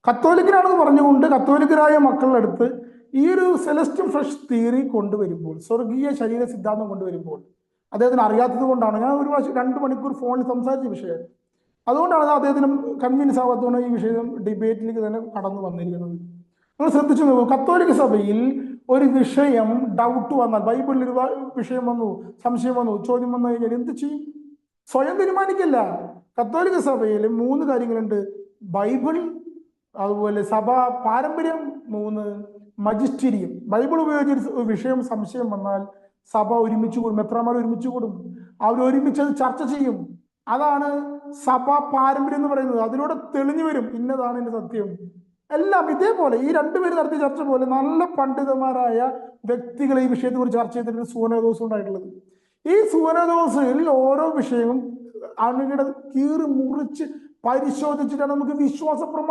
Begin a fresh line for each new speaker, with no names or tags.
കത്തോലിക്കനാണെന്ന് പറഞ്ഞുകൊണ്ട് കത്തോലിക്കരായ മക്കളുടെ അടുത്ത് ഈ ഒരു സെലസ്റ്റിൻ ഫ്രഷ് തിയറി കൊണ്ടുവരുമ്പോൾ, സ്വർഗീയ ശരീര സിദ്ധാന്തം കൊണ്ടുവരുമ്പോൾ അദ്ദേഹത്തിന് അറിയാത്തത് കൊണ്ടാണ്. ഞാൻ ഒരു പ്രാവശ്യം 2 മണിക്കൂർ ഫോണിൽ സംസാരിച്ച വിഷയം, അതുകൊണ്ടാണ് അദ്ദേഹത്തിന് കൺവിൻസ് ആവാത്തതുകൊണ്ട് ഈ വിഷയം ഡിബേറ്റിലേക്ക് തന്നെ കടന്നു വന്നിരിക്കുന്നത്. നിങ്ങൾ ശ്രദ്ധിച്ചു നോക്കൂ, കത്തോലിക്ക സഭയിൽ ഒരു വിഷയം ഡൗട്ട് വന്നാൽ, ബൈബിളിൽ ഒരു വിഷയം വന്നു, സംശയം വന്നു, ചോദ്യം വന്നു കഴിഞ്ഞാൽ എന്ത് ചെയ്യും? സ്വയം തീരുമാനിക്കില്ല. കത്തോലിക്ക സഭയിൽ 3 കാര്യങ്ങളുണ്ട്: ബൈബിൾ, അതുപോലെ സഭ പാരമ്പര്യം, 3 മജിസ്റ്റീരിയം. ബൈബിൾ ഉപയോഗിച്ച് ഒരു വിഷയം സംശയം വന്നാൽ സഭ ഒരുമിച്ച് കൂടും, മെത്രാന്മാർ ഒരുമിച്ച് കൂടും, അവർ ഒരുമിച്ച് അത് ചർച്ച ചെയ്യും. അതാണ് സഭ പാരമ്പര്യം എന്ന് പറയുന്നത്. അതിലൂടെ തെളിഞ്ഞു വരും ഇന്നതാണ് എന്റെ സത്യം. എല്ലാം ഇതേപോലെ ഈ 2 പേര് നടത്തിയ ചർച്ച പോലെ നല്ല പണ്ഡിതന്മാരായ വ്യക്തികൾ ഈ വിഷയത്തെ കുറിച്ച് ചർച്ച ചെയ്തിട്ട് സുവനദോസം ഉണ്ടായിട്ടുള്ളത്. ഈ സുവനദോസിൽ ഓരോ വിഷയവും അണുകിട കീറി മുറിച്ച് പരിശോധിച്ചിട്ടാണ് നമുക്ക് വിശ്വാസ പ്രമാണം